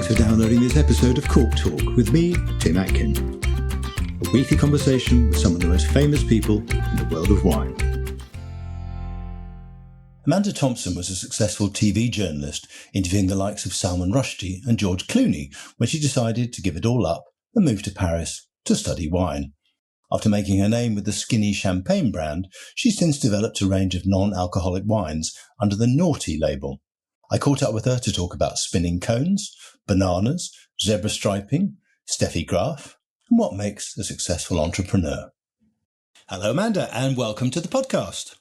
for downloading this episode of Cork Talk with me, Tim Atkin. A weekly conversation with some of the most famous people in the world of wine. Amanda Thomson was a successful TV journalist, interviewing the likes of Salman, Rushdie and George Clooney when she decided to give it all up and move to Paris to study wine. After making her name with the Skinny champagne brand, she's since developed a range of non-alcoholic wines under the Noughty label. I caught up with her to talk about spinning cones, bananas, zebra striping, Steffi Graf, and what makes a successful entrepreneur. Hello, Amanda, and welcome to the podcast.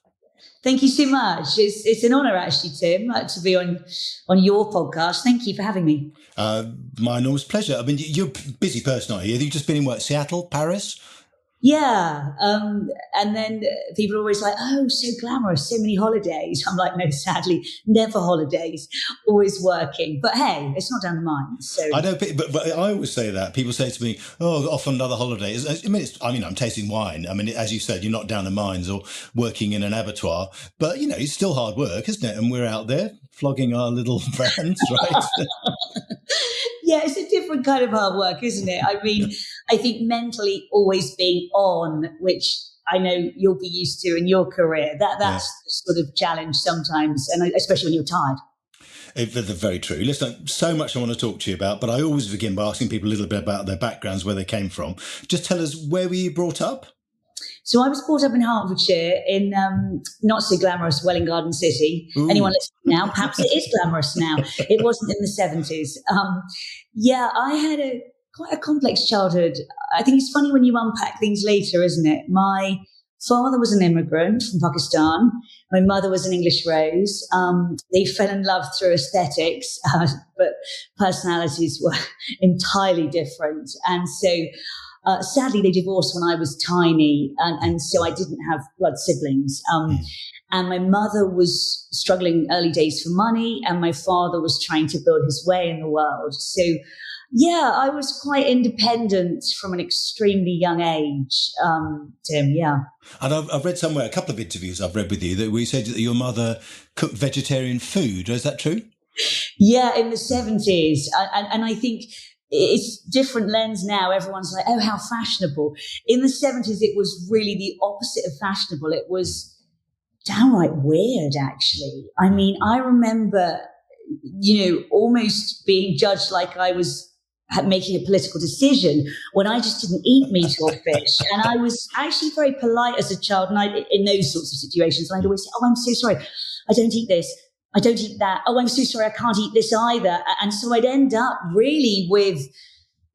Thank you so much. It's an honour, actually, Tim, to be on your podcast. Thank you for having me. My enormous pleasure. I mean, you're a busy person, aren't you? Have you just been in what, Seattle, Paris? Yeah. And then people are always like, oh, so glamorous, so many holidays. I'm like, no, sadly, never holidays, always working. But hey, it's not down the mine. So I know, but I always say that. People say to me, oh, off on another holiday. I'm tasting wine. I mean, as you said, you're not down the mines or working in an abattoir. But, it's still hard work, isn't it? And we're out there flogging our little brands, right? Yeah, it's a different kind of hard work, isn't it? I mean, I think mentally always being on, which I know you'll be used to in your career, that's the sort of challenge sometimes, and especially when you're tired. Very true. Listen, so much I want to talk to you about, but I always begin by asking people a little bit about their backgrounds, where they came from. Just tell us, where were you brought up? So I was brought up in Hertfordshire in not so glamorous Welwyn Garden City. Ooh. Anyone listening now, perhaps it is glamorous now. It wasn't in the 70s. I had quite a complex childhood. I think it's funny when you unpack things later, isn't it? My father was an immigrant from Pakistan. My mother was an English rose. They fell in love through aesthetics, but personalities were entirely different. And so sadly, they divorced when I was tiny, and so I didn't have blood siblings. And my mother was struggling early days for money, and my father was trying to build his way in the world. So, yeah, I was quite independent from an extremely young age, Tim, yeah. And I've read somewhere, a couple of interviews I've read with you, that we said that your mother cooked vegetarian food. Is that true? Yeah, in the 70s. And I think it's different lens now. Everyone's like, oh, how fashionable. In the 70s, it was really the opposite of fashionable. It was downright weird, actually. I mean, I remember, almost being judged like I was making a political decision when I just didn't eat meat or fish. And I was actually very polite as a child. And in those sorts of situations, I'd always say, oh, I'm so sorry, I don't eat this. I don't eat that. Oh, I'm so sorry, I can't eat this either. And so I'd end up really with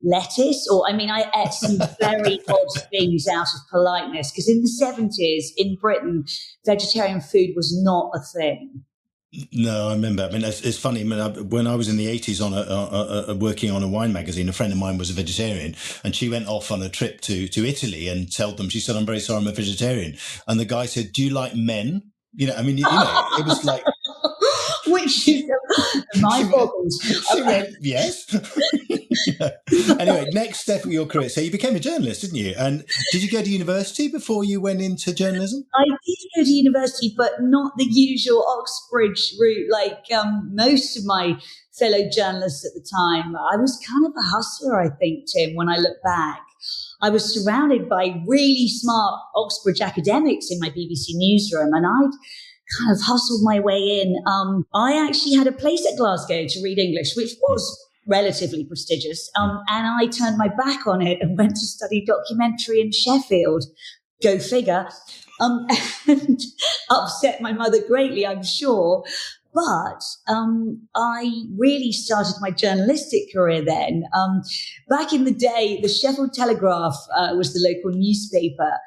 lettuce, I ate some very odd things out of politeness, because in the 70s in Britain, vegetarian food was not a thing. No, I remember. I mean, it's funny. When I was in the 80s working on a wine magazine, a friend of mine was a vegetarian, and she went off on a trip to Italy and told them, she said, I'm very sorry, I'm a vegetarian. And the guy said, do you like men? It was like... Which is my boggles. She went, yes. Anyway, next step of your career. So you became a journalist, didn't you? And did you go to university before you went into journalism? I did go to university, but not the usual Oxbridge route like most of my fellow journalists at the time. I was kind of a hustler, I think, Tim, when I look back. I was surrounded by really smart Oxbridge academics in my BBC newsroom, and I'd kind of hustled my way in. I actually had a place at Glasgow to read English, which was relatively prestigious. And I turned my back on it and went to study documentary in Sheffield. Go figure. And upset my mother greatly, I'm sure. But I really started my journalistic career then. Back in the day, the Sheffield Telegraph was the local newspaper,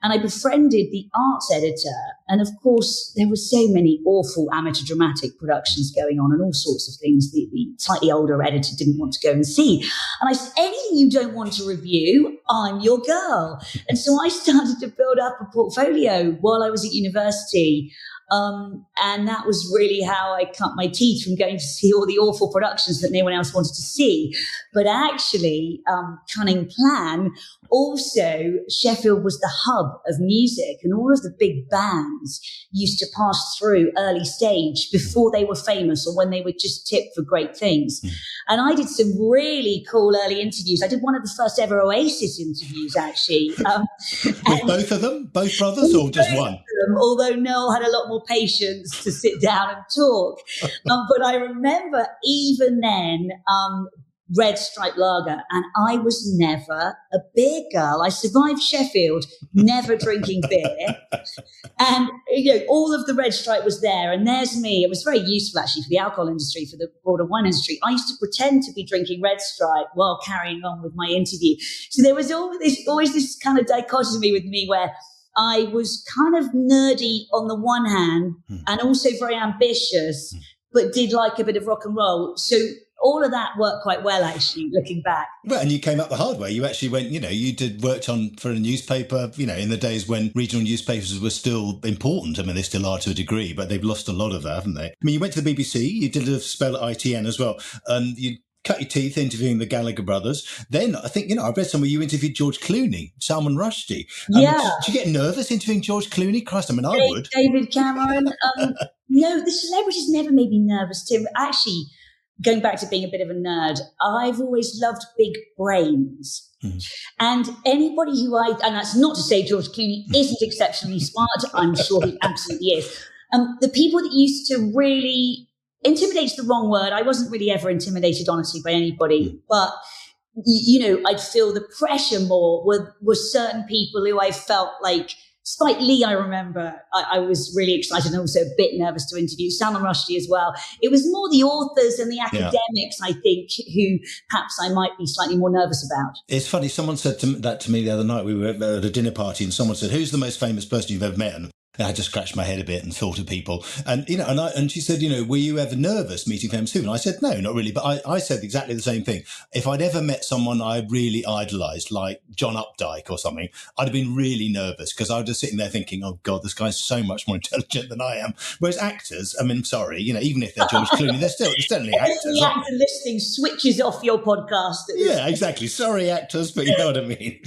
and I befriended the arts editor. And of course, there were so many awful amateur dramatic productions going on and all sorts of things the slightly older editor didn't want to go and see. And I said, anything you don't want to review, I'm your girl. And so I started to build up a portfolio while I was at university. And that was really how I cut my teeth from going to see all the awful productions that no one else wanted to see. But actually, cunning plan, also, Sheffield was the hub of music, and all of the big bands used to pass through early stage before they were famous or when they were just tipped for great things. And I did some really cool early interviews. I did one of the first ever Oasis interviews, actually. With both of them? Both brothers or just one? Although Noel had a lot more patience to sit down and talk. But I remember even then, Red Stripe Lager, and I was never a beer girl. I survived Sheffield, never drinking beer. And, all of the Red Stripe was there, and there's me. It was very useful, actually, for the alcohol industry, for the broader wine industry. I used to pretend to be drinking Red Stripe while carrying on with my interview. So there was always this kind of dichotomy with me where I was kind of nerdy on the one hand and also very ambitious, but did like a bit of rock and roll. So all of that worked quite well, actually, looking back. Well, and you came up the hard way. You actually went, worked for a newspaper, in the days when regional newspapers were still important. I mean, they still are to a degree, but they've lost a lot of that, haven't they? I mean, you went to the BBC, you did a spell at ITN as well, and you cut your teeth interviewing the Gallagher brothers. Then I think, I read somewhere you interviewed George Clooney, Salman Rushdie. Yeah. Did you get nervous interviewing George Clooney? Christ, I mean, I would. David Cameron. No, the celebrities never made me nervous, Tim. Actually, going back to being a bit of a nerd, I've always loved big brains. And anybody and that's not to say George Clooney isn't exceptionally smart. I'm sure he absolutely is. The people that used to really, intimidate's the wrong word. I wasn't really ever intimidated, honestly, by anybody. But, I'd feel the pressure more were certain people who I felt like, Spike Lee, I remember, I was really excited and also a bit nervous to interview. Salman Rushdie as well. It was more the authors and the academics, I think, who perhaps I might be slightly more nervous about. It's funny, someone said that to me the other night. We were at a dinner party and someone said, who's the most famous person you've ever met? And I just scratched my head a bit and thought of people. And, and she said, were you ever nervous meeting famous people? And I said, no, not really. But I said exactly the same thing. If I'd ever met someone I really idolised, like John Updike or something, I'd have been really nervous because I was just sitting there thinking, oh, God, this guy's so much more intelligent than I am. Whereas actors, I mean, sorry, even if they're George Clooney, they're certainly actors. The actor listing switches off your podcast. Yeah, exactly. Sorry, actors, but you know what I mean.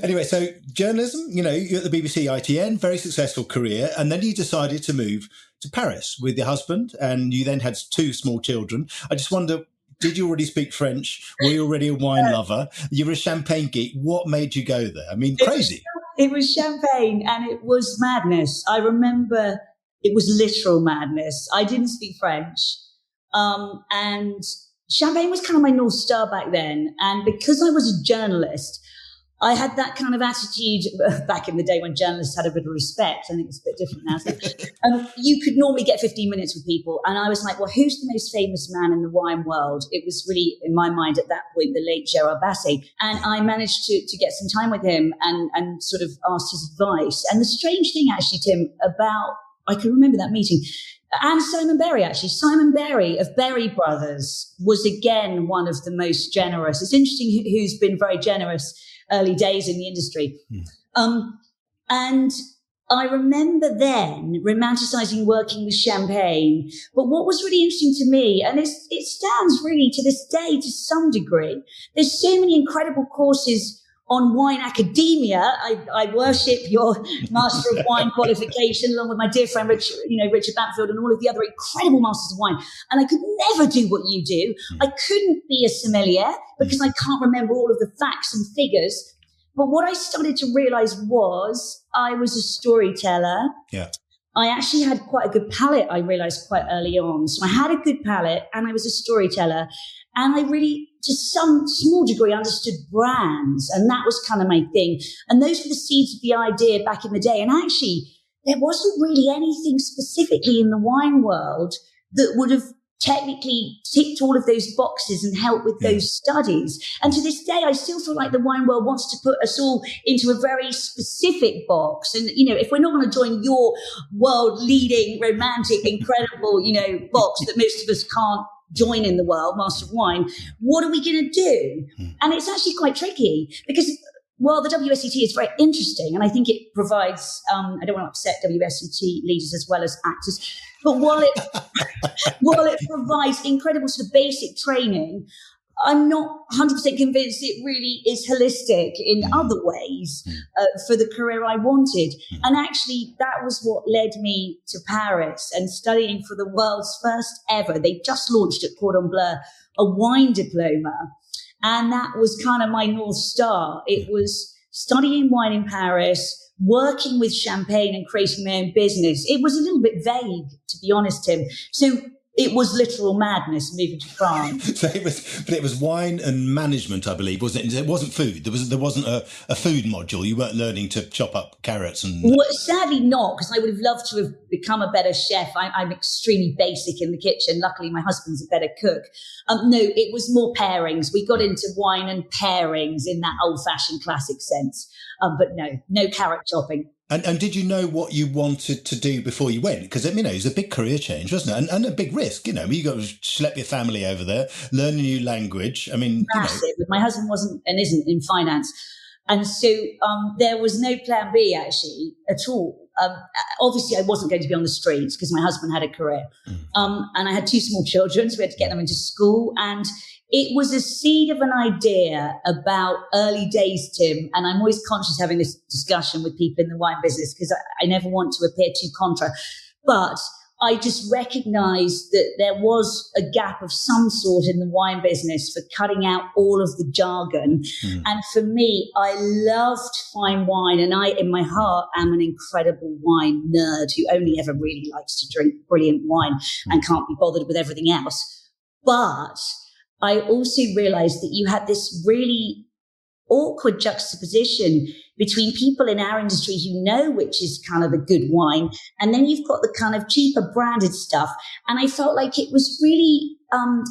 Anyway, so journalism, you're at the BBC ITN, very successful career, and then you decided to move to Paris with your husband, and you then had 2 small children. I just wonder, did you already speak French? Were you already a wine lover? You were a champagne geek. What made you go there? I mean, crazy. It was champagne, and it was madness. I remember it was literal madness. I didn't speak French, and champagne was kind of my North Star back then. And because I was a journalist, I had that kind of attitude back in the day when journalists had a bit of respect. I think it's a bit different now. You could normally get 15 minutes with people. And I was like, well, who's the most famous man in the wine world? It was really, in my mind at that point, the late Gerard Basset. And I managed to get some time with him and sort of asked his advice. And the strange thing, actually, Tim, I can remember that meeting. And Simon Berry, actually. Simon Berry of Berry Brothers was, again, one of the most generous. It's interesting who's been very generous early days in the industry. And I remember then romanticizing working with champagne. But what was really interesting to me, and it stands really to this day to some degree, there's so many incredible courses on wine academia. I worship your Master of Wine qualification along with my dear friend Richard Banfield and all of the other incredible Masters of Wine. And I could never do what you do. I couldn't be a sommelier because I can't remember all of the facts and figures. But what I started to realize was I was a storyteller. Yeah. I actually had quite a good palate, I realized quite early on. So I had a good palate and I was a storyteller. And I really, to some small degree, understood brands. And that was kind of my thing. And those were the seeds of the idea back in the day. And actually, there wasn't really anything specifically in the wine world that would have technically ticked all of those boxes and helped with those studies. And to this day, I still feel like the wine world wants to put us all into a very specific box. And, if we're not going to join your world-leading, romantic, incredible, box that most of us can't join in the world, Master of Wine, what are we going to do? And it's actually quite tricky because while the WSET is very interesting, and I think it provides, I don't want to upset WSET leaders as well as actors, but while it provides incredible sort of basic training, I'm not 100% convinced it really is holistic in other ways for the career I wanted. And actually, that was what led me to Paris and studying for the world's first ever. They just launched at Cordon Bleu a wine diploma. And that was kind of my North Star. It was studying wine in Paris, working with champagne and creating my own business. It was a little bit vague, to be honest, Tim. So it was literal madness moving to France. So it was wine and management, I believe, wasn't it? It wasn't food. There wasn't a food module. You weren't learning to chop up carrots and. Well, sadly not, because I would have loved to have become a better chef. I'm extremely basic in the kitchen. Luckily, my husband's a better cook. No, it was more pairings. We got into wine and pairings in that old-fashioned classic sense. But no carrot chopping. And did you know what you wanted to do before you went? Because, it was a big career change, wasn't it? And a big risk, you got to schlep your family over there, learn a new language. Massive. My husband wasn't and isn't in finance. And so there was no plan B, actually, at all. Obviously, I wasn't going to be on the streets because my husband had a career. And I had 2 small children, so we had to get them into school. And it was a seed of an idea about early days, Tim, and I'm always conscious having this discussion with people in the wine business because I never want to appear too contra. But I just recognized that there was a gap of some sort in the wine business for cutting out all of the jargon. And for me, I loved fine wine, and I, in my heart, am an incredible wine nerd who only ever really likes to drink brilliant wine and can't be bothered with everything else. But I also realized that you had this really awkward juxtaposition between people in our industry who know which is kind of the good wine, and then you've got the kind of cheaper branded stuff. And I felt like it was really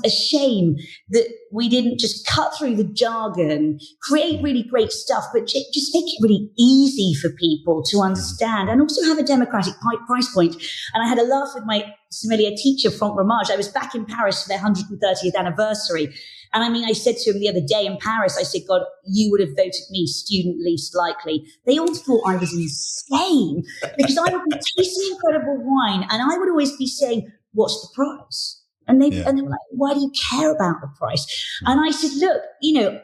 a shame that we didn't just cut through the jargon, create really great stuff, but just make it really easy for people to understand and also have a democratic price point. And I had a laugh with my sommelier teacher, Franck Ramage. I was back in Paris for their 130th anniversary. And I said to him the other day in Paris, I said, God, you would have voted me student least likely. They all thought I was insane because I would be tasting incredible wine and I would always be saying, what's the price? And they were like, why do you care about the price? And I said, look,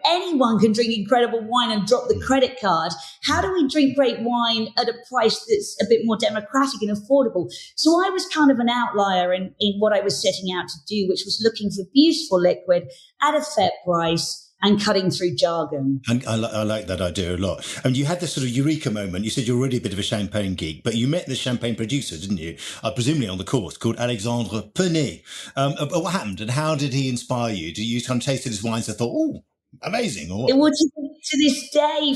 anyone can drink incredible wine and drop the credit card. How do we drink great wine at a price that's a bit more democratic and affordable? So I was kind of an outlier in what I was setting out to do, which was looking for beautiful liquid at a fair price and cutting through jargon. And I like that idea a lot. And you had this sort of eureka moment. You said you're already a bit of a champagne geek, but you met this champagne producer, didn't you? Presumably on the course, called Alexandre Penet. What happened and how did he inspire you? Did you kind of tasted his wines and thought, oh, amazing? Or what? To this day,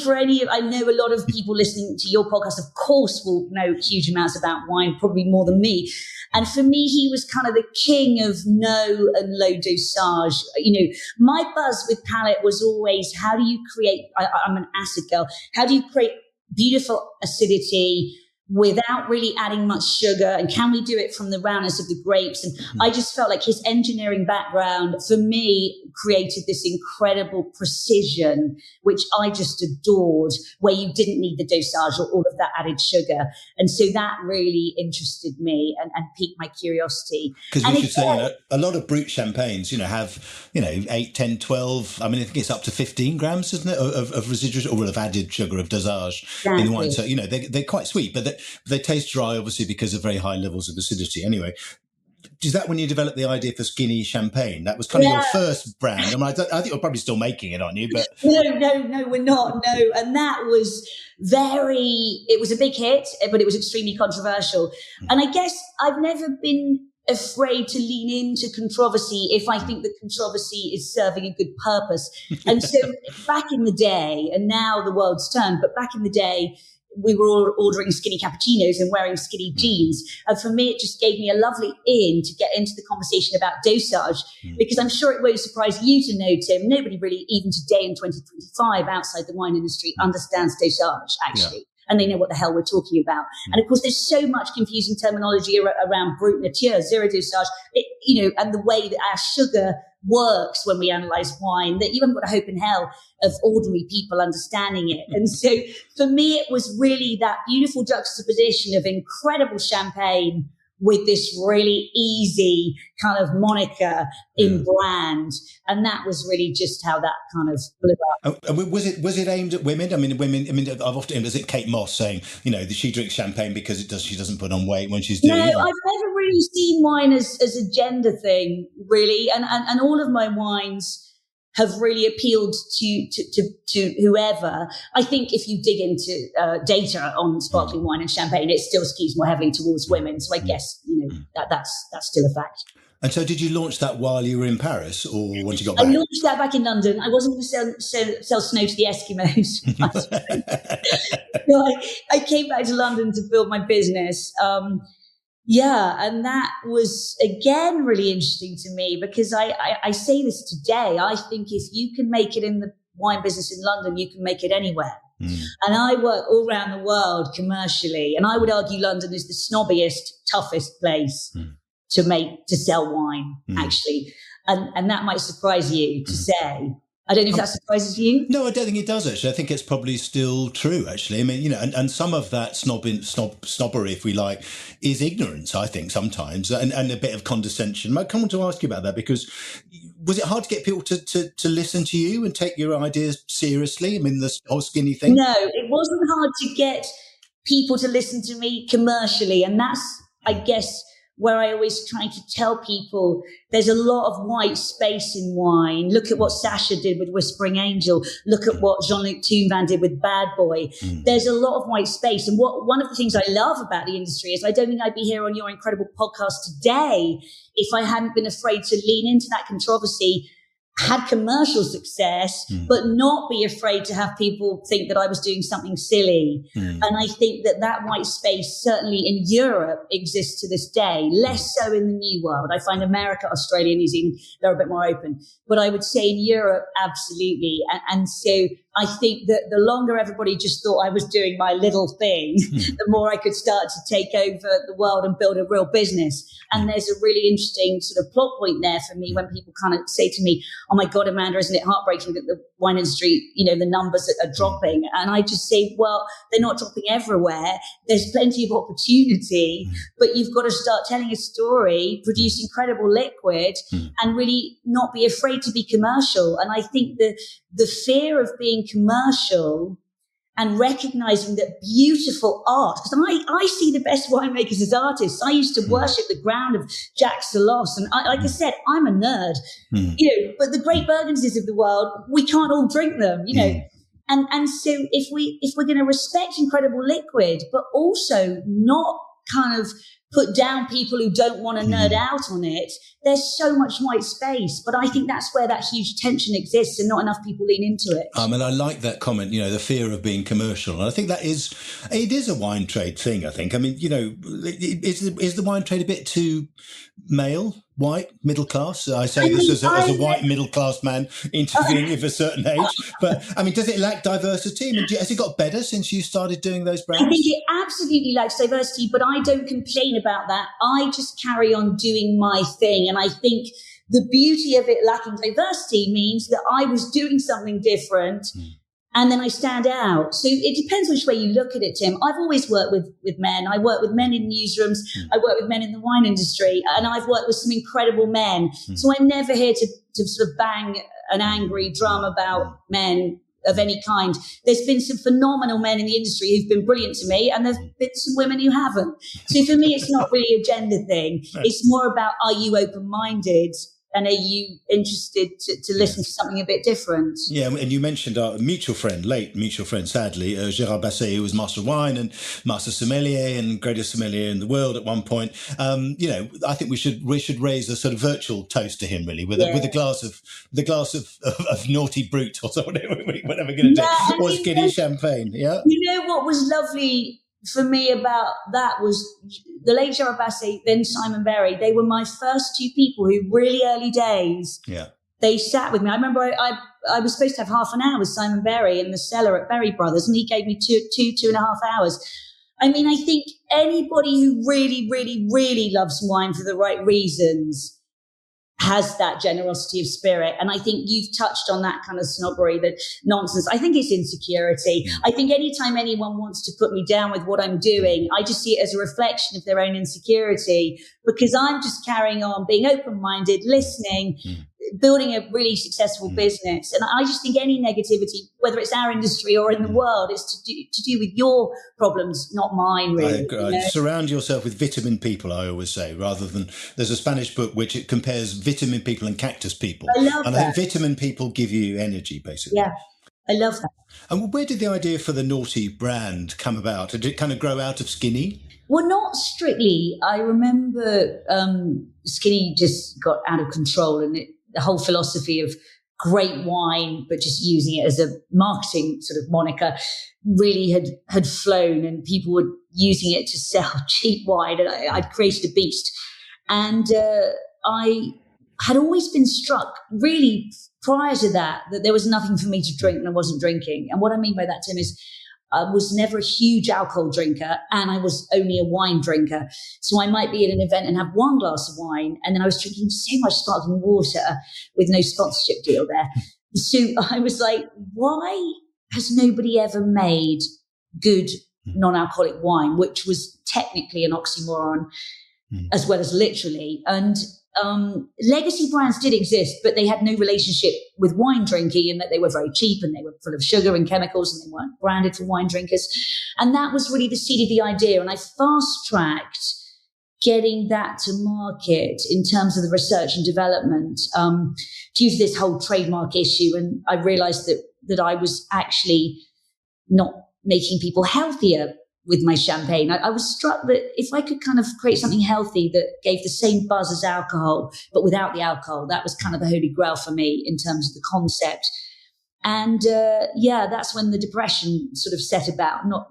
I know a lot of people listening to your podcast, of course, will know huge amounts about wine, probably more than me. And for me, he was kind of the king of no and low dosage. My buzz with palate was always, how do you create, I'm an acid girl, how do you create beautiful acidity without really adding much sugar? And can we do it from the roundness of the grapes? And I just felt like his engineering background, for me, created this incredible precision, which I just adored, where you didn't need the dosage or all of that added sugar. And so that really interested me and piqued my curiosity. Because we should say, a lot of brut champagnes, have, 8, 10, 12, I think it's up to 15 grams, isn't it, of residual or of added sugar, of dosage in the wine. So, they're quite sweet, but they taste dry, obviously, because of very high levels of acidity. Anyway, is that when you developed the idea for skinny champagne? That was kind of your first brand. I think you're probably still making it, aren't you? But No, we're not. No, and that was it was a big hit, but it was extremely controversial. And I guess I've never been afraid to lean into controversy if I think the controversy is serving a good purpose. And so back in the day, and now the world's turned, but back in the day, we were all ordering skinny cappuccinos and wearing skinny jeans. And for me, it just gave me a lovely in to get into the conversation about dosage, because I'm sure it won't surprise you to know, Tim, nobody really, even today in 2025, outside the wine industry, understands dosage, actually. Yeah. And they know what the hell we're talking about. And of course, there's so much confusing terminology around brut nature, zero dosage, and the way that our sugar works when we analyze wine, that you haven't got a hope in hell of ordinary people understanding it. And so for me, it was really that beautiful juxtaposition of incredible champagne with this really easy kind of moniker in brand. And that was really just how that kind of blew up. Was it aimed at women? I mean, I've often, is it Kate Moss saying, that she drinks champagne because she doesn't put on weight when she's doing it? No, I've never really seen wine as a gender thing, really. And all of my wines have really appealed to whoever. I think if you dig into data on sparkling wine and champagne, it still skews more heavily towards women. So I guess that's still a fact. And so, did you launch that while you were in Paris, or once you got back? I launched that back in London. I wasn't going to sell snow to the Eskimos. So I came back to London to build my business. And that was, again, really interesting to me because I say this today. I think if you can make it in the wine business in London, you can make it anywhere. And I work all around the world commercially. And I would argue London is the snobbiest, toughest place to sell wine, actually. And that might surprise you to say. I don't know if that surprises you. No, I don't think it does, actually. I think it's probably still true, actually. I mean, and some of that snobbery, if we like, is ignorance, I think, sometimes, and a bit of condescension. I come on to ask you about that because was it hard to get people to listen to you and take your ideas seriously? I mean, the whole skinny thing? No, it wasn't hard to get people to listen to me commercially. And that's, I guess, where I always try to tell people there's a lot of white space in wine. Look at what Sasha did with Whispering Angel. Look at what Jean-Luc Toonvan did with Bad Boy. There's a lot of white space. And one of the things I love about the industry is I don't think I'd be here on your incredible podcast today if I hadn't been afraid to lean into that controversy, had commercial success, but not be afraid to have people think that I was doing something silly. And I think that white space, certainly in Europe, exists to this day, less so in the New World. I find America, Australia, New Zealand, they're a bit more open. But I would say in Europe, absolutely. And so I think that the longer everybody just thought I was doing my little thing, the more I could start to take over the world and build a real business. And there's a really interesting sort of plot point there for me when people kind of say to me, oh my God, Amanda, isn't it heartbreaking that the wine industry, the numbers are dropping? And I just say, well, they're not dropping everywhere. There's plenty of opportunity, but you've got to start telling a story, produce incredible liquid, and really not be afraid to be commercial. And I think the fear of being commercial and recognizing that beautiful art, because I see the best winemakers as artists. I used to worship the ground of Jacques Salos. And like I said, I'm a nerd, but the great Burgundies of the world, we can't all drink them, And so if we're going to respect incredible liquid, but also not kind of put down people who don't want to nerd out on it, there's so much white space. But I think that's where that huge tension exists and not enough people lean into it. And I like that comment, the fear of being commercial. And I think it is a wine trade thing, I think. I mean, is the wine trade a bit too male, white, middle class? I say this as a white middle class man interviewing of a certain age. But I mean, does it lack diversity? I mean, has it got better since you started doing those brands? I think it absolutely lacks diversity, but I don't complain about that. I just carry on doing my thing. And I think the beauty of it lacking diversity means that I was doing something different and then I stand out. So it depends which way you look at it, Tim. I've always worked with men. I work with men in newsrooms. I work with men in the wine industry, and I've worked with some incredible men. So I'm never here to sort of bang an angry drum about men of any kind. There's been some phenomenal men in the industry who've been brilliant to me, and there's been some women who haven't. So for me, it's not really a gender thing. It's more about, are you open-minded? And are you interested to listen to something a bit different? Yeah, and you mentioned our late mutual friend, sadly, Gérard Basset, who was Master of Wine and Master Sommelier and greatest sommelier in the world at one point. I think we should raise a sort of virtual toast to him, really, with a glass of Noughty Brut or whatever we're going to do, or skinny champagne. Yeah. What was lovely for me about that was the late Gérard Basset, then Simon Berry. They were my first two people who really early days, they sat with me. I remember I was supposed to have half an hour with Simon Berry in the cellar at Berry Brothers, and he gave me two and a half hours. I mean, I think anybody who really, really, really loves wine for the right reasons has that generosity of spirit. And I think you've touched on that kind of snobbery, that nonsense. I think it's insecurity. I think anytime anyone wants to put me down with what I'm doing, I just see it as a reflection of their own insecurity, because I'm just carrying on being open-minded, listening, building a really successful business. And I just think any negativity, whether it's our industry or in the world, is to do with your problems, not mine, really. Surround yourself with vitamin people, I always say, rather than, there's a Spanish book which it compares vitamin people and cactus people. I love that. I think vitamin people give you energy, basically. Yeah, I love that. And where did the idea for the Noughty brand come about? Did it kind of grow out of Skinny? Well, not strictly. I remember Skinny just got out of control, and the whole philosophy of great wine, but just using it as a marketing sort of moniker, really had flown, and people were using it to sell cheap wine. And I'd created a beast. And I had always been struck, really prior to that there was nothing for me to drink and I wasn't drinking. And what I mean by that, Tim, is I was never a huge alcohol drinker, and I was only a wine drinker. So I might be at an event and have one glass of wine, and then I was drinking so much sparkling water with no sponsorship deal there. So I was like, why has nobody ever made good non-alcoholic wine, which was technically an oxymoron as well as literally. And legacy brands did exist, but they had no relationship with wine drinking, in that they were very cheap and they were full of sugar and chemicals, and they weren't branded for wine drinkers. And that was really the seed of the idea. And I fast-tracked getting that to market in terms of the research and development due to this whole trademark issue. And I realized that I was actually not making people healthier with my champagne. I was struck that if I could kind of create something healthy that gave the same buzz as alcohol, but without the alcohol, that was kind of the holy grail for me in terms of the concept. And that's when the depression sort of set about, not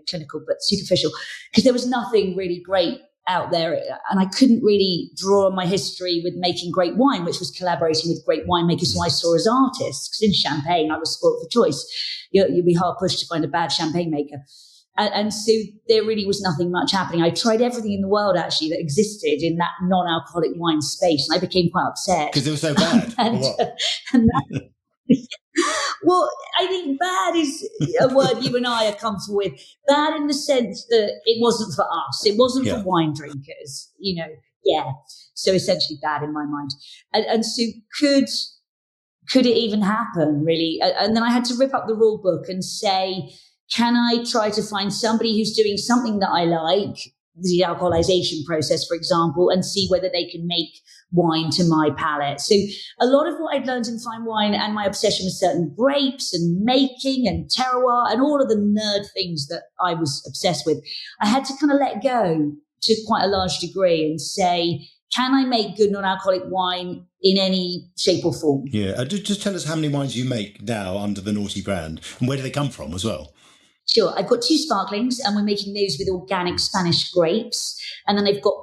clinical, but superficial, because there was nothing really great out there. And I couldn't really draw on my history with making great wine, which was collaborating with great winemakers who I saw as artists. Because in Champagne, I was spoiled for choice. You'd be hard pushed to find a bad champagne maker. And so there really was nothing much happening. I tried everything in the world, actually, that existed in that non-alcoholic wine space. And I became quite upset. Because they were so bad? Well, I think bad is a word you and I are comfortable with. Bad in the sense that it wasn't for us. It wasn't for wine drinkers, So essentially bad in my mind. And so could it even happen, really? And then I had to rip up the rule book and say, can I try to find somebody who's doing something that I like, the alcoholization process, for example, and see whether they can make wine to my palate? So a lot of what I'd learned in fine wine and my obsession with certain grapes and making and terroir and all of the nerd things that I was obsessed with, I had to kind of let go to quite a large degree and say, can I make good non-alcoholic wine in any shape or form? Yeah. Just tell us how many wines you make now under the Noughty brand, and where do they come from as well? Sure. I've got 2 sparklings, and we're making those with organic Spanish grapes. And then I've got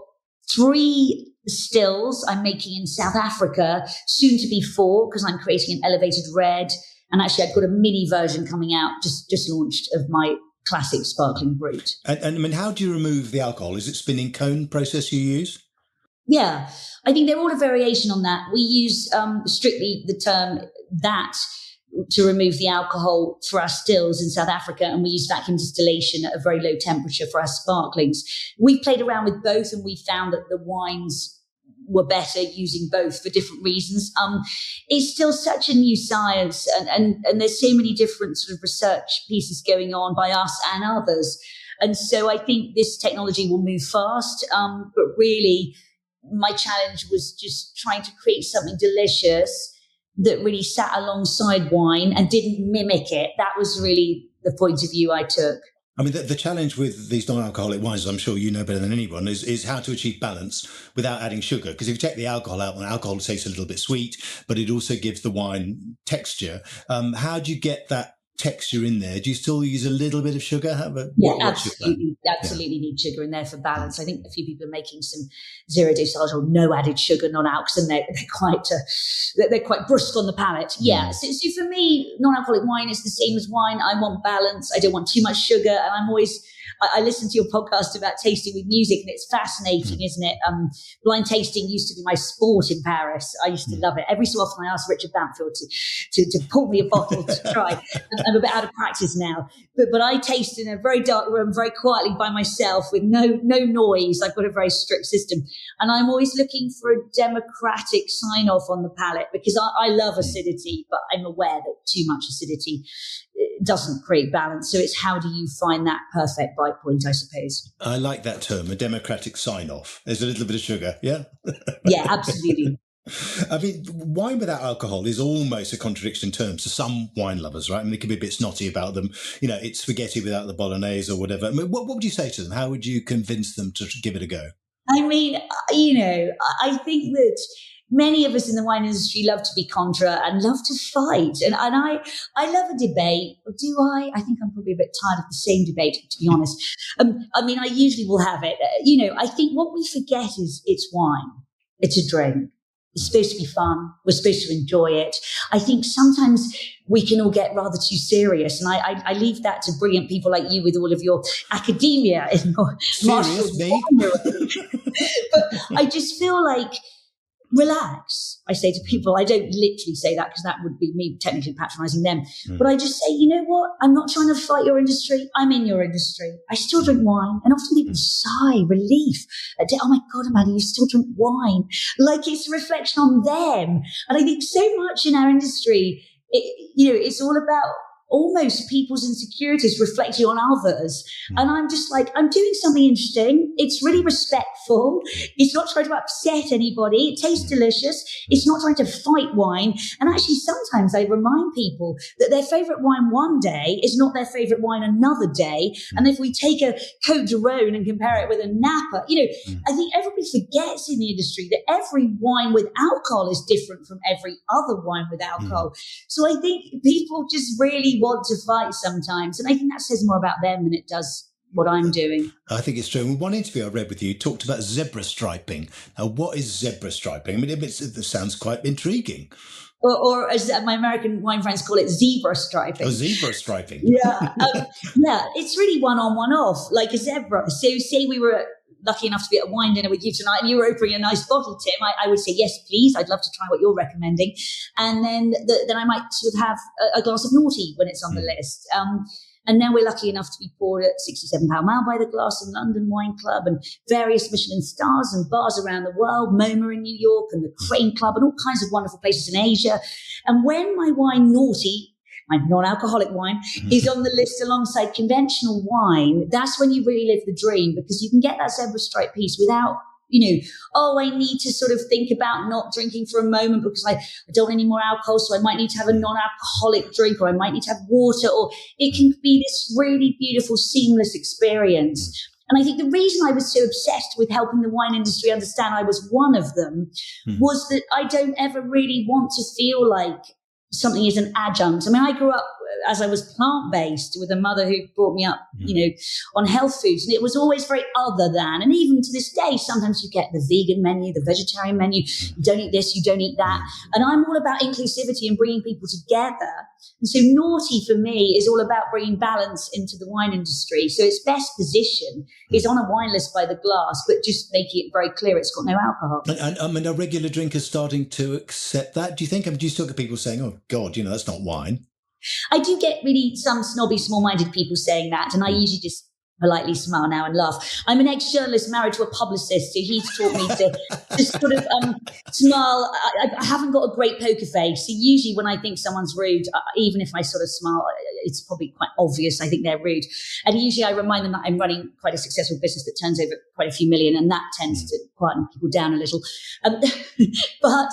3 stills I'm making in South Africa, soon to be 4, because I'm creating an elevated red. And actually, I've got a mini version coming out, just launched, of my classic sparkling brut. And I mean, how do you remove the alcohol? Is it spinning cone process you use? Yeah, I think they're all a variation on that. We use strictly the term that to remove the alcohol for our stills in South Africa, and we use vacuum distillation at a very low temperature for our sparklings. We played around with both, and we found that the wines were better using both for different reasons. It's still such a new science, and there's so many different sort of research pieces going on by us and others. And so I think this technology will move fast, but really my challenge was just trying to create something delicious that really sat alongside wine and didn't mimic it. That was really the point of view I took. I mean, the challenge with these non-alcoholic wines, I'm sure you know better than anyone, is how to achieve balance without adding sugar. Because if you take the alcohol out, well, alcohol tastes a little bit sweet, but it also gives the wine texture. How do you get that texture in there? Do you still use a little bit of sugar? Absolutely need sugar in there for balance. I think a few people are making some zero dosage or no added sugar non-alcs, and they're quite brusque on the palate. Yeah. So for me, non-alcoholic wine is the same as wine. I want balance. I don't want too much sugar, and I listened to your podcast about tasting with music, and it's fascinating, isn't it? Blind tasting used to be my sport in Paris. I used to love it. Every so often I asked Richard Bamfield to pull me a bottle to try. I'm a bit out of practice now, but I taste in a very dark room, very quietly by myself with no noise. I've got a very strict system, and I'm always looking for a democratic sign off on the palate, because I love acidity, but I'm aware that too much acidity doesn't create balance. So it's how do you find that perfect bite point, I suppose. I like that term, a democratic sign-off. There's a little bit of sugar, yeah? Yeah, absolutely. I mean, wine without alcohol is almost a contradiction in terms to some wine lovers, right? I mean, they can be a bit snotty about them. You know, it's spaghetti without the bolognese or whatever. I mean, what would you say to them? How would you convince them to give it a go? I mean, I think that many of us in the wine industry love to be contra and love to fight. And I love a debate. Do I? I think I'm probably a bit tired of the same debate, to be honest. I mean, I usually will have it. I think what we forget is it's wine. It's a drink. It's supposed to be fun. We're supposed to enjoy it. I think sometimes we can all get rather too serious. And I leave that to brilliant people like you with all of your academia in your Serious, me? But I just feel like, relax, I say to people. I don't literally say that because that would be me technically patronizing them. But I just say, you know what? I'm not trying to fight your industry. I'm in your industry. I still drink wine. And often people sigh, relief. Oh my God, Amanda, you still drink wine. Like it's a reflection on them. And I think so much in our industry, it's all about almost people's insecurities reflecting on others. And I'm just like, I'm doing something interesting. It's really respectful. It's not trying to upset anybody. It tastes delicious. It's not trying to fight wine. And actually, sometimes I remind people that their favorite wine one day is not their favorite wine another day. And if we take a Côte de Rhône and compare it with a Napa, I think everybody forgets in the industry that every wine with alcohol is different from every other wine with alcohol. So I think people just really want to fight sometimes. And I think that says more about them than it does what I'm doing. I think it's true. In one interview I read with you talked about zebra striping. Now, what is zebra striping? I mean, it sounds quite intriguing. Or as my American wine friends call it, zebra striping. Oh, zebra striping. Yeah. It's really one on, one off, like a zebra. So say we were lucky enough to be at a wine dinner with you tonight and you were opening a nice bottle, Tim, I would say, yes, please. I'd love to try what you're recommending. And then I might sort of have a glass of Noughty when it's on the list. And then we're lucky enough to be poured at £67 Mile by the Glass in London Wine Club and various Michelin stars and bars around the world, MoMA in New York and the Crane Club and all kinds of wonderful places in Asia. And when my wine Noughty, my non-alcoholic wine, is on the list alongside conventional wine, that's when you really live the dream, because you can get that zebra stripe piece without, I need to sort of think about not drinking for a moment because I don't want any more alcohol, so I might need to have a non-alcoholic drink, or I might need to have water, or it can be this really beautiful, seamless experience. And I think the reason I was so obsessed with helping the wine industry understand I was one of them was that I don't ever really want to feel like something is an adjunct. I mean, I grew up as I was plant-based with a mother who brought me up, on health foods. And it was always very other than. And even to this day, sometimes you get the vegan menu, the vegetarian menu. You don't eat this, you don't eat that. And I'm all about inclusivity and bringing people together. And so Noughty for me is all about bringing balance into the wine industry. So its best position is on a wine list by the glass, but just making it very clear it's got no alcohol. And I mean, are regular drinkers starting to accept that? Do you think? I mean, do you still get people saying, oh, God, that's not wine? I do get really some snobby, small-minded people saying that, and I usually just politely smile now and laugh. I'm an ex-journalist married to a publicist, so he's taught me to sort of smile. I haven't got a great poker face, so usually when I think someone's rude, even if I sort of smile, it's probably quite obvious I think they're rude. And usually I remind them that I'm running quite a successful business that turns over quite a few million, and that tends to quieten people down a little. But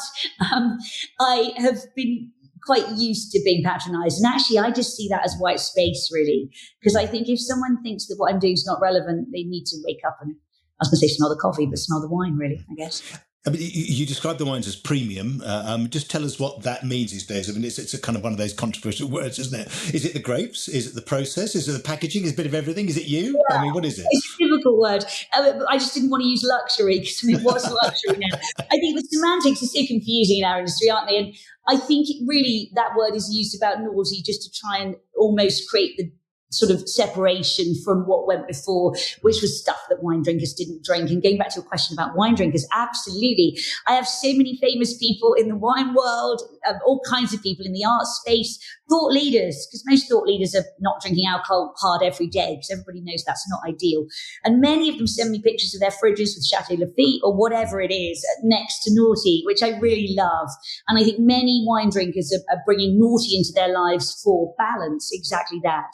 I have been quite used to being patronized. And actually, I just see that as white space, really, because I think if someone thinks that what I'm doing is not relevant, they need to wake up and, I was going to say smell the coffee, but smell the wine, really, I guess. I mean, you describe the wines as premium. Just tell us what that means these days. I mean, it's a kind of one of those controversial words, isn't it? Is it the grapes? Is it the process? Is it the packaging? Is it a bit of everything? Is it you? Yeah. I mean, what is it? It's a difficult word. I just didn't want to use luxury because what's luxury now? I think the semantics are so confusing in our industry, aren't they? And I think really that word is used about Noughty just to try and almost create the sort of separation from what went before, which was stuff that wine drinkers didn't drink. And going back to your question about wine drinkers, absolutely. I have so many famous people in the wine world, all kinds of people in the art space, thought leaders, because most thought leaders are not drinking alcohol hard every day, because everybody knows that's not ideal. And many of them send me pictures of their fridges with Chateau Lafite or whatever it is next to Noughty, which I really love. And I think many wine drinkers are bringing Noughty into their lives for balance, exactly that.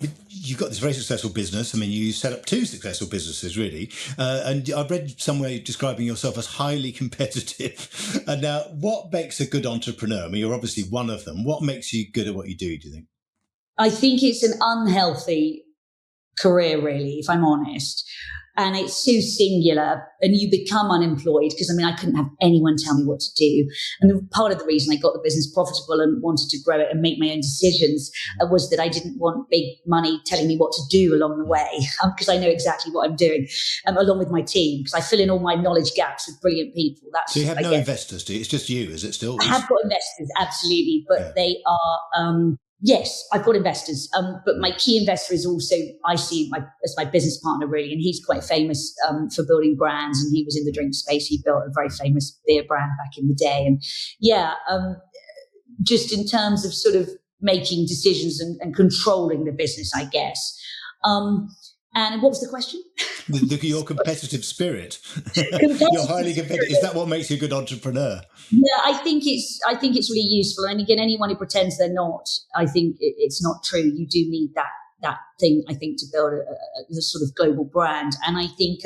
But you've got this very successful business. I mean, you set up 2 successful businesses, really. And I've read somewhere describing yourself as highly competitive. And now, what makes a good entrepreneur? I mean, you're obviously one of them. What makes you good at what you do you think? I think it's an unhealthy career, really, if I'm honest. And it's so singular, and you become unemployed because, I mean, I couldn't have anyone tell me what to do. And part of the reason I got the business profitable and wanted to grow it and make my own decisions was that I didn't want big money telling me what to do along the way, because I know exactly what I'm doing, along with my team, because I fill in all my knowledge gaps with brilliant people. So you have no investors, do you? It's just you, is it still? I have got investors, absolutely, but they are... Yes, I've got investors, but my key investor is also, I see as my business partner, really, and he's quite famous for building brands, and he was in the drink space. He built a very famous beer brand back in the day. And just in terms of sort of making decisions and controlling the business, I guess. And what was the question? Look at your competitive spirit. You're highly competitive. Is that what makes you a good entrepreneur? Yeah, I think it's really useful. And again, anyone who pretends they're not, I think it's not true. You do need that thing, I think, to build a sort of global brand. And I think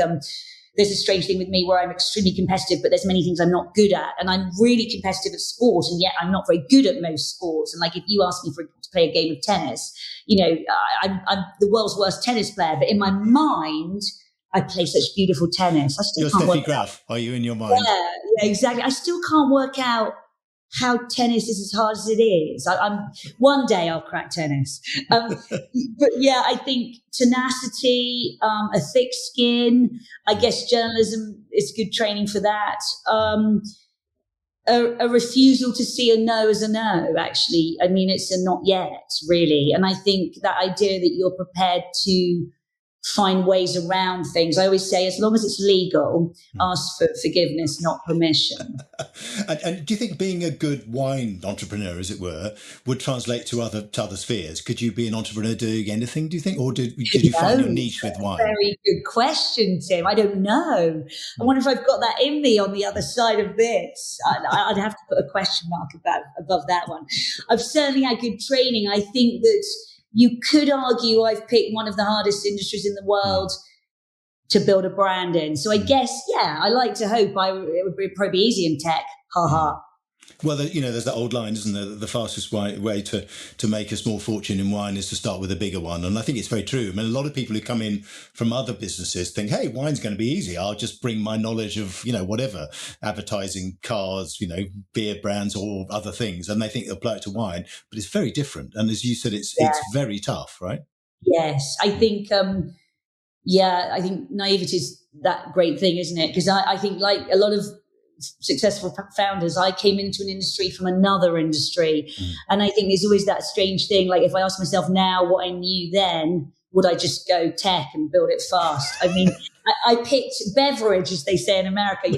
there's a strange thing with me where I'm extremely competitive, but there's many things I'm not good at. And I'm really competitive at sport, and yet I'm not very good at most sports. And like, if you ask me to play a game of tennis, I'm the world's worst tennis player, but in my mind, I play such beautiful tennis. I still can't Steffi Graf, are you in your mind? Yeah, exactly. I still can't work out how tennis is as hard as it is. One day I'll crack tennis. But yeah, I think tenacity, a thick skin, I guess journalism is good training for that. A refusal to see a no as a no, actually. I mean, it's a not yet, really. And I think that idea that you're prepared to find ways around things. I always say, as long as it's legal, ask for forgiveness, not permission. And do you think being a good wine entrepreneur, as it were, would translate to other spheres? Could you be an entrepreneur doing anything, do you think? Or did you find your niche with wine? Very good question, Tim. I don't know. I wonder if I've got that in me on the other side of this. I'd have to put a question mark above that one. I've certainly had good training. I think that you could argue I've picked one of the hardest industries in the world to build a brand in. So I guess, I like to hope it would probably be easy in tech. Ha ha. Well, there's that old line, isn't there? The fastest way to make a small fortune in wine is to start with a bigger one. And I think it's very true. I mean, a lot of people who come in from other businesses think, hey, wine's going to be easy. I'll just bring my knowledge of, whatever, advertising, cars, beer brands or other things. And they think they'll apply it to wine. But it's very different. And as you said, it's very tough, right? Yes. I think, I think naivety is that great thing, isn't it? Because I think, like a lot of successful founders, I came into an industry from another industry. And I think there's always that strange thing. Like, if I ask myself now what I knew then, would I just go tech and build it fast? I mean, I picked beverage, as they say in America,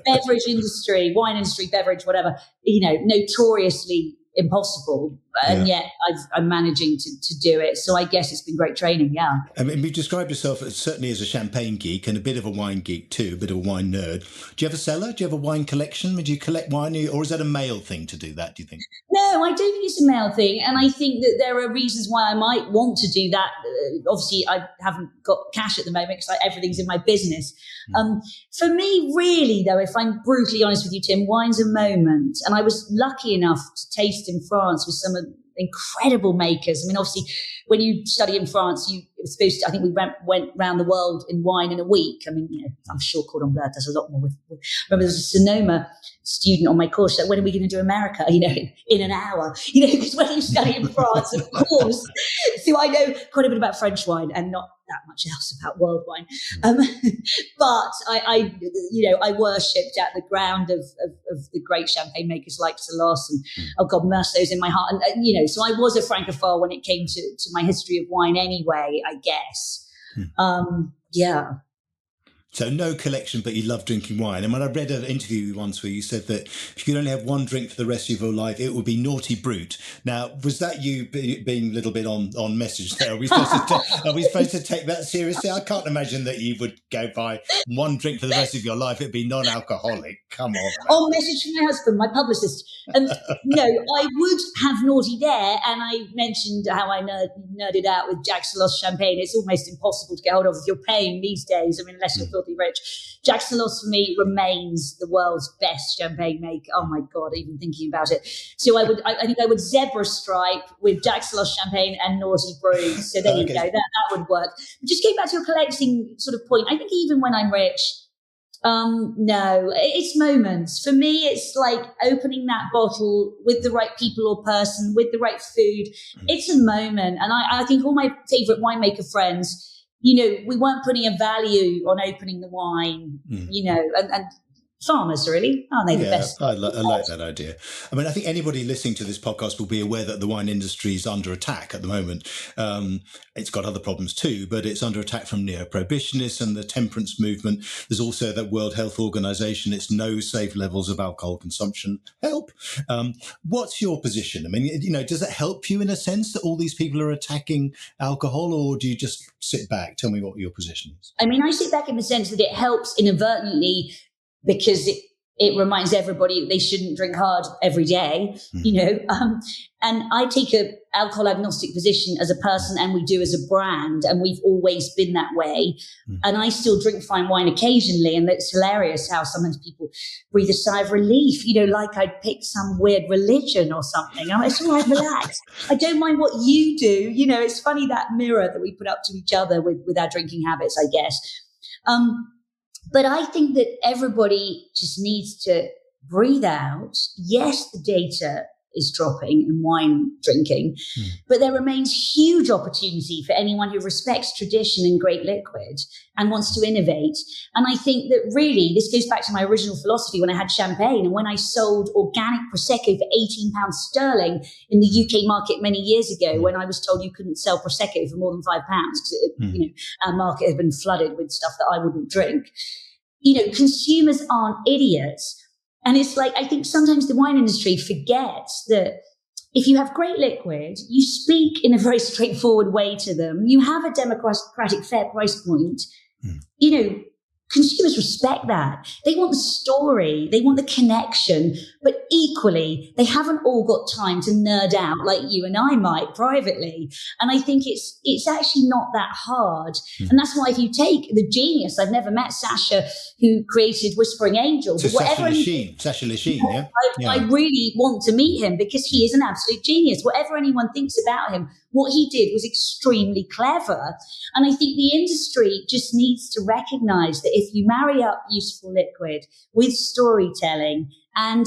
beverage industry, wine industry, beverage, whatever, notoriously impossible. And yet I'm managing to do it. So I guess it's been great training, yeah. I mean, you described yourself certainly as a champagne geek and a bit of a wine geek too, a bit of a wine nerd. Do you have a cellar? Do you have a wine collection? Do you collect wine? Or is that a male thing to do that, do you think? No, I don't think it's a male thing. And I think that there are reasons why I might want to do that. Obviously, I haven't got cash at the moment because everything's in my business. For me, really, though, if I'm brutally honest with you, Tim, wine's a moment. And I was lucky enough to taste in France with some of incredible makers. I mean, obviously, when you study in France, you were supposed to, I think we went around the world in wine in a week. I mean, I'm sure Cordon Bleu does a lot more with remember, there was a Sonoma student on my course that, when are we going to do America? In an hour, because when you study in France, of course. So I know quite a bit about French wine and not that much else about world wine. But I worshipped at the ground of the great champagne makers like Salos and, oh God, Merlot's in my heart. And, so I was a Francophile when it came to my history of wine anyway, I guess. Yeah. So no collection, but you love drinking wine. And when I read an interview once where you said that if you could only have one drink for the rest of your life, it would be Noughty Brut. Now, was that you being a little bit on message there? Are we supposed to take that seriously? I can't imagine that you would go by one drink for the rest of your life. It'd be non-alcoholic. Come on. Oh, message from my husband, my publicist. No, I would have Noughty there. And I mentioned how I nerded out with Jack Salos champagne. It's almost impossible to get hold of if you're paying these days. I mean, unless you're filthy rich. Jack Salos for me remains the world's best champagne maker. Oh my God, even thinking about it. So I think I would zebra stripe with Jack Salos champagne and Noughty Brut. So there you go. That would work. But just getting back to your collecting sort of point, I think even when I'm rich, no, it's moments. For me, it's like opening that bottle with the right people or person, with the right food. It's a moment. And I think all my favorite winemaker friends, we weren't putting a value on opening the wine, and farmers really, aren't they the best? I like that idea. I mean, I think anybody listening to this podcast will be aware that the wine industry is under attack at the moment. It's got other problems too, but it's under attack from neo-prohibitionists and the temperance movement. There's also that World Health Organization. It's no safe levels of alcohol consumption. Help. What's your position? I mean, does it help you in a sense that all these people are attacking alcohol, or do you just sit back? Tell me what your position is. I mean, I sit back in the sense that it helps inadvertently, because it reminds everybody that they shouldn't drink hard every day, and I take a alcohol agnostic position as a person, and we do as a brand, and we've always been that way. And I still drink fine wine occasionally, and it's hilarious how sometimes people breathe a sigh of relief, like I'd picked some weird religion or something. I'm like, it's all right, relax. I don't mind what you do. It's funny, that mirror that we put up to each other with our drinking habits, I guess. But I think that everybody just needs to breathe out. Yes, the data is dropping in wine drinking, but there remains huge opportunity for anyone who respects tradition and great liquid and wants to innovate. And I think that really this goes back to my original philosophy when I had champagne and when I sold organic Prosecco for £18 sterling in the UK market many years ago, when I was told you couldn't sell Prosecco for more than £5 because our market had been flooded with stuff that I wouldn't drink. Consumers aren't idiots. And it's like, I think sometimes the wine industry forgets that if you have great liquid, you speak in a very straightforward way to them, you have a democratic fair price point, consumers respect that. They want the story, they want the connection, but equally, they haven't all got time to nerd out like you and I might privately. And I think it's actually not that hard. And that's why if you take the genius, I've never met Sasha, who created Whispering Angel. So Sasha Lechine, yeah? I really want to meet him because he is an absolute genius. Whatever anyone thinks about him, what he did was extremely clever. And I think the industry just needs to recognize that if you marry up useful liquid with storytelling and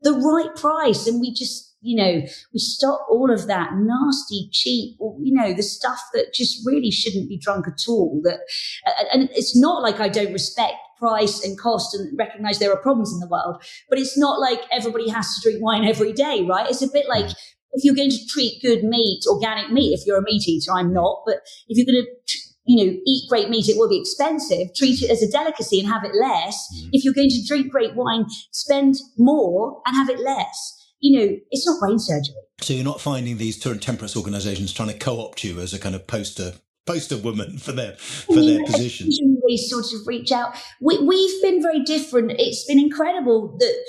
the right price, and we just, we stop all of that nasty, cheap, the stuff that just really shouldn't be drunk at all. And it's not like I don't respect price and cost and recognize there are problems in the world, but it's not like everybody has to drink wine every day, right? It's a bit like, if you're going to treat good meat, organic meat, if you're a meat eater, I'm not, but if you're going to, eat great meat, it will be expensive. Treat it as a delicacy and have it less. If you're going to drink great wine, spend more and have it less. It's not brain surgery. So you're not finding these temperance organisations trying to co-opt you as a kind of poster woman for their position? We sort of reach out. We've been very different. It's been incredible that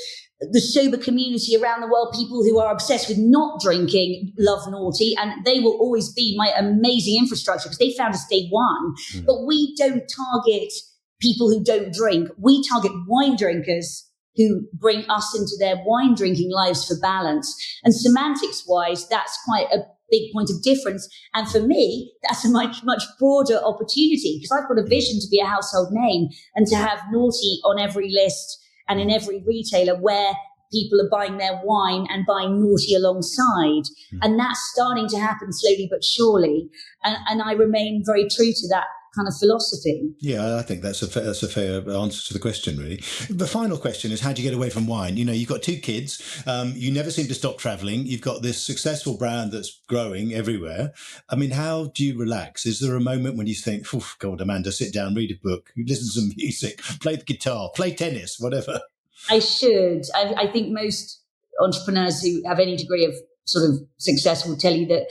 the sober community around the world, people who are obsessed with not drinking, love Noughty, and they will always be my amazing infrastructure because they found us day one. But we don't target people who don't drink. We target wine drinkers who bring us into their wine drinking lives for balance. And semantics wise, that's quite a big point of difference. And for me, that's a much, much broader opportunity because I've got a vision to be a household name and to have Noughty on every list and in every retailer where people are buying their wine and buying Noughty alongside. And that's starting to happen slowly but surely. And I remain very true to that kind of philosophy. Yeah, I think that's a fair answer to the question, really. The final question is, how do you get away from wine? You know, you've got 2 kids. You never seem to stop travelling. You've got this successful brand that's growing everywhere. I mean, how do you relax? Is there a moment when you think, oh, God, Amanda, sit down, read a book, listen to some music, play the guitar, play tennis, whatever? I should. I think most entrepreneurs who have any degree of sort of success will tell you that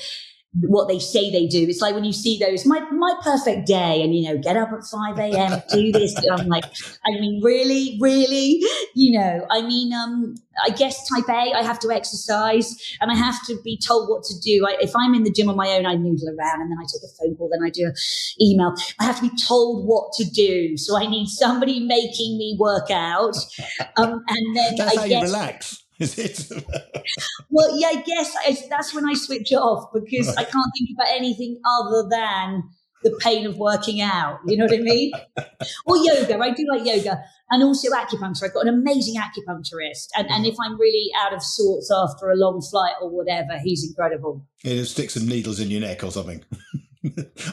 what they say they do. It's like when you see those, my perfect day, and, you know, get up at 5 a.m., do this. I'm like, I mean, really? You know, I mean, I guess type A, I have to exercise and I have to be told what to do. If I'm in the gym on my own, I noodle around and then I take a phone call, then I do an email. I have to be told what to do. So I need somebody making me work out. And then that's how you relax. Is it? Well, yeah, I guess that's when I switch off, because I can't think about anything other than the pain of working out. You know what I mean? Or yoga. I do like yoga. And also acupuncture. I've got an amazing acupuncturist. And if I'm really out of sorts after a long flight or whatever, he's incredible. He'll stick some needles in your neck or something.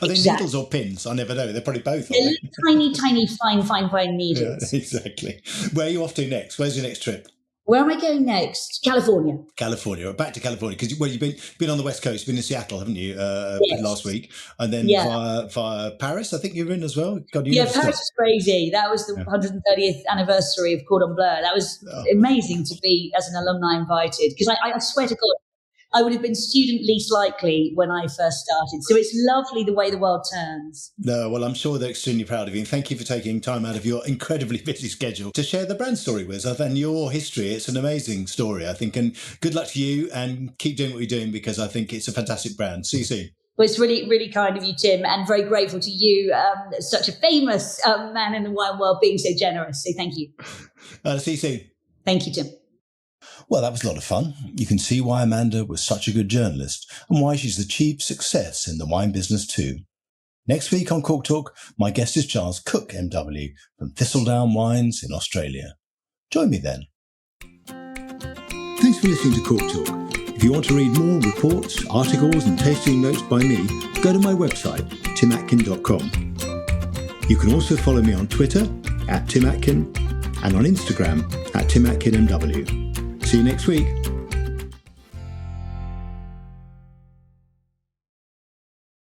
Are they needles or pins? I never know. They're probably both. They're tiny, fine needles. Yeah, exactly. Where are you off to next? Where's your next trip? Where am I going next? California. Back to California, because you've been on the West Coast, been in Seattle, haven't you? Yes. Last week, and then via Paris, I think you were in as well. God, Paris was crazy. That was the 130th anniversary of Cordon Bleu. That was amazing to be as an alumni invited, because I swear to God, I would have been student least likely when I first started. So it's lovely the way the world turns. No, well, I'm sure they're extremely proud of you. And thank you for taking time out of your incredibly busy schedule to share the brand story with us and your history. It's an amazing story, I think. And good luck to you, and keep doing what you're doing, because I think it's a fantastic brand. See you soon. Well, it's really, really kind of you, Tim, and very grateful to you, such a famous man in the wine world, being so generous. So thank you. See you soon. Thank you, Tim. Well, that was a lot of fun. You can see why Amanda was such a good journalist and why she's achieved success in the wine business too. Next week on Cork Talk, my guest is Charles Cook, MW, from Thistledown Wines in Australia. Join me then. Thanks for listening to Cork Talk. If you want to read more reports, articles and tasting notes by me, go to my website, timatkin.com. You can also follow me on Twitter @TimAtkin and on Instagram @TimAtkinMW. See you next week.